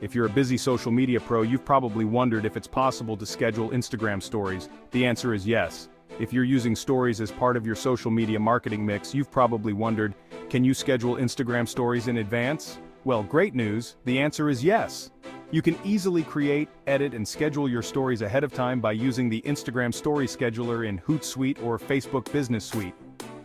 If you're a busy social media pro, you've probably wondered if it's possible to schedule Instagram stories. The answer is yes. If you're using stories as part of your social media marketing mix, you've probably wondered, can you schedule Instagram stories in advance? Well, great news, the answer is yes. You can easily create, edit, and schedule your stories ahead of time by using the Instagram Story Scheduler in Hootsuite or Facebook Business Suite.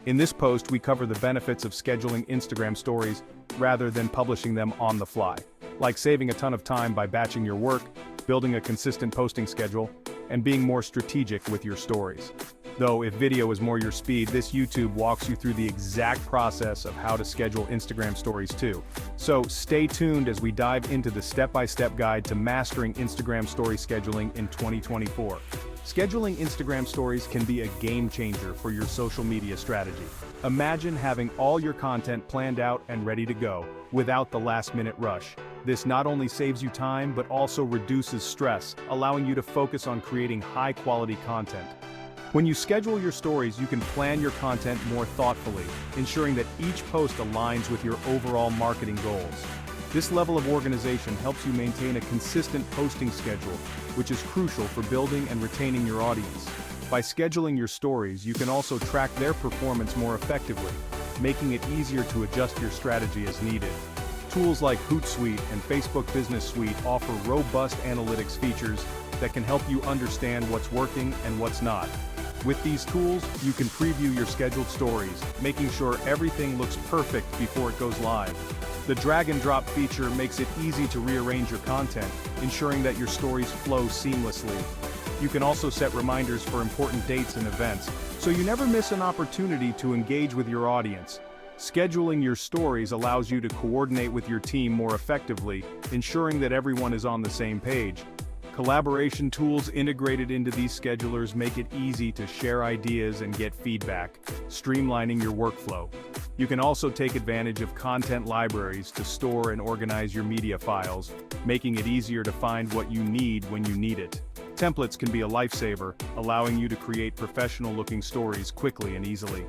In this post, we cover the benefits of scheduling Instagram stories rather than publishing them on the fly, like saving a ton of time by batching your work, building a consistent posting schedule, and being more strategic with your stories. Though if video is more your speed, this YouTube walks you through the exact process of how to schedule Instagram stories too. So stay tuned as we dive into the step-by-step guide to mastering Instagram story scheduling in 2024. Scheduling Instagram stories can be a game changer for your social media strategy. Imagine having all your content planned out and ready to go, without the last-minute rush. This not only saves you time but also reduces stress, allowing you to focus on creating high-quality content. When you schedule your stories, you can plan your content more thoughtfully, ensuring that each post aligns with your overall marketing goals. This level of organization helps you maintain a consistent posting schedule, which is crucial for building and retaining your audience. By scheduling your stories, you can also track their performance more effectively, making it easier to adjust your strategy as needed. Tools like Hootsuite and Facebook Business Suite offer robust analytics features that can help you understand what's working and what's not. With these tools, you can preview your scheduled stories, making sure everything looks perfect before it goes live. The drag and drop feature makes it easy to rearrange your content, ensuring that your stories flow seamlessly. You can also set reminders for important dates and events, so you never miss an opportunity to engage with your audience. Scheduling your stories allows you to coordinate with your team more effectively, ensuring that everyone is on the same page. Collaboration tools integrated into these schedulers make it easy to share ideas and get feedback, streamlining your workflow. You can also take advantage of content libraries to store and organize your media files, making it easier to find what you need when you need it. Templates can be a lifesaver, allowing you to create professional-looking stories quickly and easily.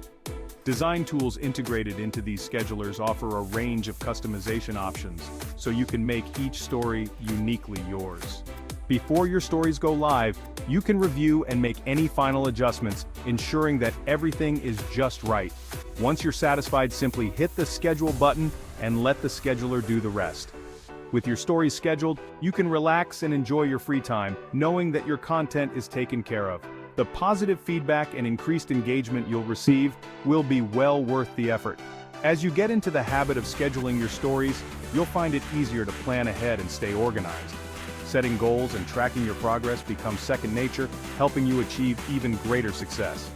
Design tools integrated into these schedulers offer a range of customization options, so you can make each story uniquely yours. Before your stories go live, you can review and make any final adjustments, ensuring that everything is just right. Once you're satisfied, simply hit the schedule button and let the scheduler do the rest. With your stories scheduled, you can relax and enjoy your free time, knowing that your content is taken care of. The positive feedback and increased engagement you'll receive will be well worth the effort. As you get into the habit of scheduling your stories, you'll find it easier to plan ahead and stay organized. Setting goals and tracking your progress becomes second nature, helping you achieve even greater success.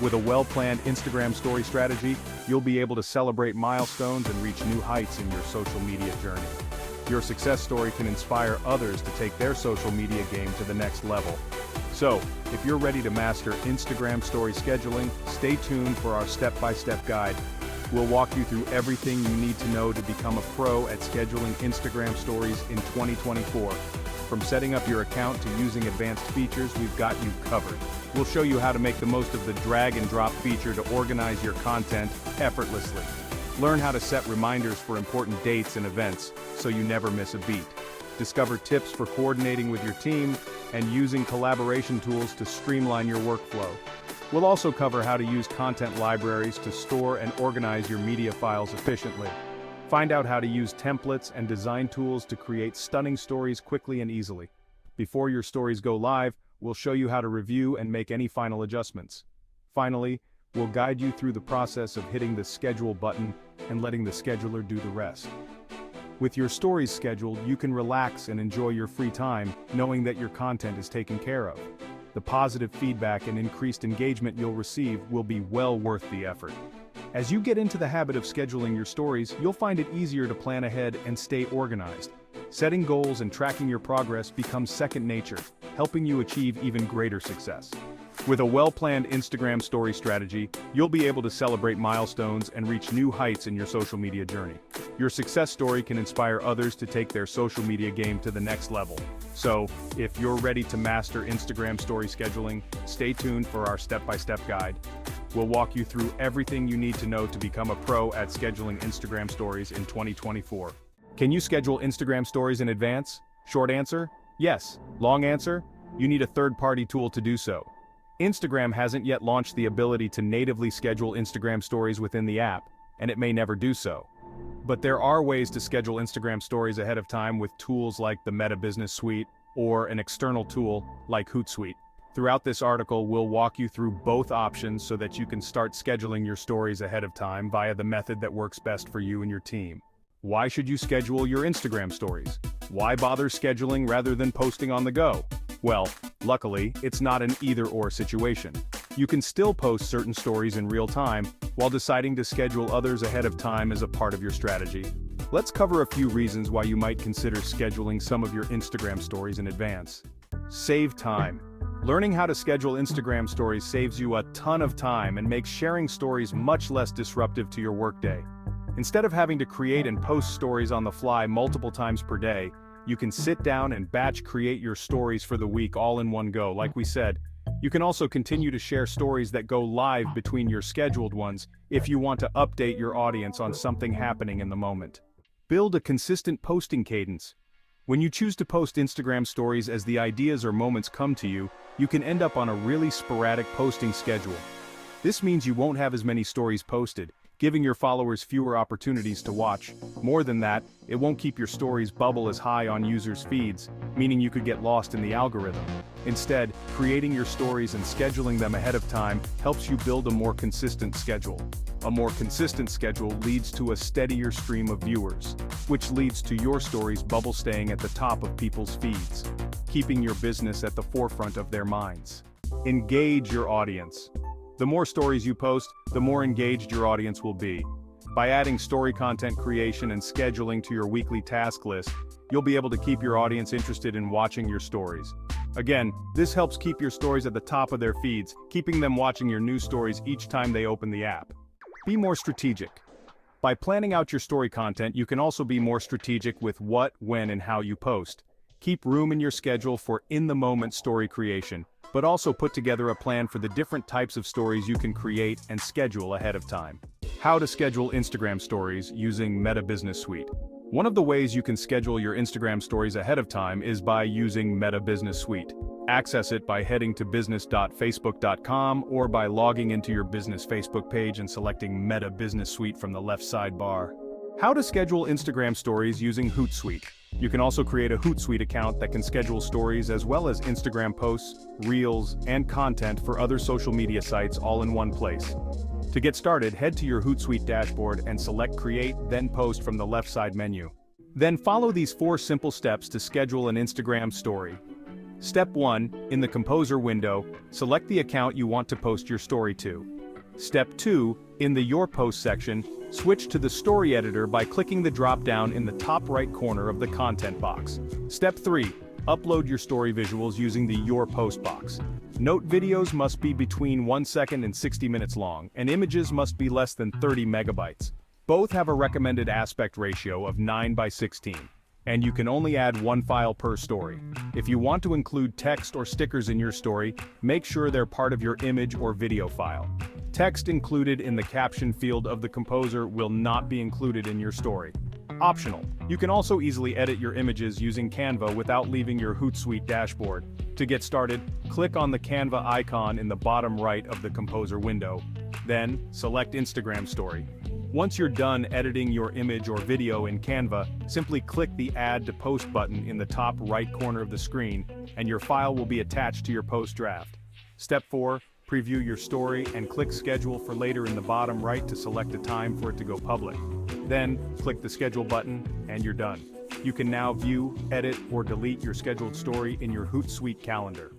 With a well-planned Instagram story strategy, you'll be able to celebrate milestones and reach new heights in your social media journey. Your success story can inspire others to take their social media game to the next level. So, if you're ready to master Instagram story scheduling, stay tuned for our step-by-step guide. We'll walk you through everything you need to know to become a pro at scheduling Instagram stories in 2024. From setting up your account to using advanced features, we've got you covered. We'll show you how to make the most of the drag and drop feature to organize your content effortlessly. Learn how to set reminders for important dates and events, so you never miss a beat. Discover tips for coordinating with your team and using collaboration tools to streamline your workflow. We'll also cover how to use content libraries to store and organize your media files efficiently. Find out how to use templates and design tools to create stunning stories quickly and easily. Before your stories go live, we'll show you how to review and make any final adjustments. Finally, we'll guide you through the process of hitting the schedule button and letting the scheduler do the rest. With your stories scheduled, you can relax and enjoy your free time, knowing that your content is taken care of. The positive feedback and increased engagement you'll receive will be well worth the effort. As you get into the habit of scheduling your stories, you'll find it easier to plan ahead and stay organized. Setting goals and tracking your progress becomes second nature, helping you achieve even greater success. With a well-planned Instagram story strategy, you'll be able to celebrate milestones and reach new heights in your social media journey. Your success story can inspire others to take their social media game to the next level. So, if you're ready to master Instagram story scheduling, stay tuned for our step-by-step guide. We'll walk you through everything you need to know to become a pro at scheduling Instagram stories in 2024. Can you schedule Instagram stories in advance? Short answer, yes. Long answer, you need a third-party tool to do so. Instagram hasn't yet launched the ability to natively schedule Instagram stories within the app, and it may never do so. But there are ways to schedule Instagram stories ahead of time with tools like the Meta Business Suite or an external tool like Hootsuite. Throughout this article, we'll walk you through both options so that you can start scheduling your stories ahead of time via the method that works best for you and your team. Why should you schedule your Instagram stories? Why bother scheduling rather than posting on the go? Well, luckily, it's not an either-or situation. You can still post certain stories in real time, while deciding to schedule others ahead of time as a part of your strategy. Let's cover a few reasons why you might consider scheduling some of your Instagram stories in advance. Save time. Learning how to schedule Instagram stories saves you a ton of time and makes sharing stories much less disruptive to your workday. Instead of having to create and post stories on the fly multiple times per day, you can sit down and batch create your stories for the week all in one go. Like we said, you can also continue to share stories that go live between your scheduled ones if you want to update your audience on something happening in the moment. Build a consistent posting cadence. When you choose to post Instagram stories as the ideas or moments come to you, you can end up on a really sporadic posting schedule. This means you won't have as many stories posted, giving your followers fewer opportunities to watch. More than that, it won't keep your stories bubble as high on users' feeds, meaning you could get lost in the algorithm. Instead, creating your stories and scheduling them ahead of time helps you build a more consistent schedule. A more consistent schedule leads to a steadier stream of viewers, which leads to your stories bubble staying at the top of people's feeds, keeping your business at the forefront of their minds. Engage your audience. The more stories you post, the more engaged your audience will be. By adding story content creation and scheduling to your weekly task list, you'll be able to keep your audience interested in watching your stories. Again, this helps keep your stories at the top of their feeds, keeping them watching your new stories each time they open the app. Be more strategic. By planning out your story content, you can also be more strategic with what, when, and how you post. Keep room in your schedule for in-the-moment story creation, but also put together a plan for the different types of stories you can create and schedule ahead of time. How to schedule Instagram stories using Meta Business Suite. One of the ways you can schedule your Instagram stories ahead of time is by using Meta Business Suite. Access it by heading to business.facebook.com or by logging into your business Facebook page and selecting Meta Business Suite from the left sidebar. How to schedule Instagram stories using Hootsuite. You can also create a Hootsuite account that can schedule stories as well as Instagram posts, reels, and content for other social media sites all in one place. To get started, head to your Hootsuite dashboard and select Create, then Post from the left side menu. Then follow these 4 simple steps to schedule an Instagram story. Step 1, in the Composer window, select the account you want to post your story to. Step 2, in the Your Post section, switch to the Story Editor by clicking the drop-down in the top right corner of the content box. Step 3, upload your story visuals using the Your Post box. Note videos must be between 1 second and 60 minutes long, and images must be less than 30 megabytes. Both have a recommended aspect ratio of 9:16, and you can only add 1 file per story. If you want to include text or stickers in your story, make sure they're part of your image or video file. Text included in the caption field of the Composer will not be included in your story. Optional. You can also easily edit your images using Canva without leaving your Hootsuite dashboard. To get started, click on the Canva icon in the bottom right of the Composer window. Then, select Instagram Story. Once you're done editing your image or video in Canva, simply click the Add to Post button in the top right corner of the screen, and your file will be attached to your post draft. Step 4, preview your story and click Schedule for later in the bottom right to select a time for it to go public. Then, click the Schedule button, and you're done. You can now view, edit, or delete your scheduled story in your Hootsuite calendar.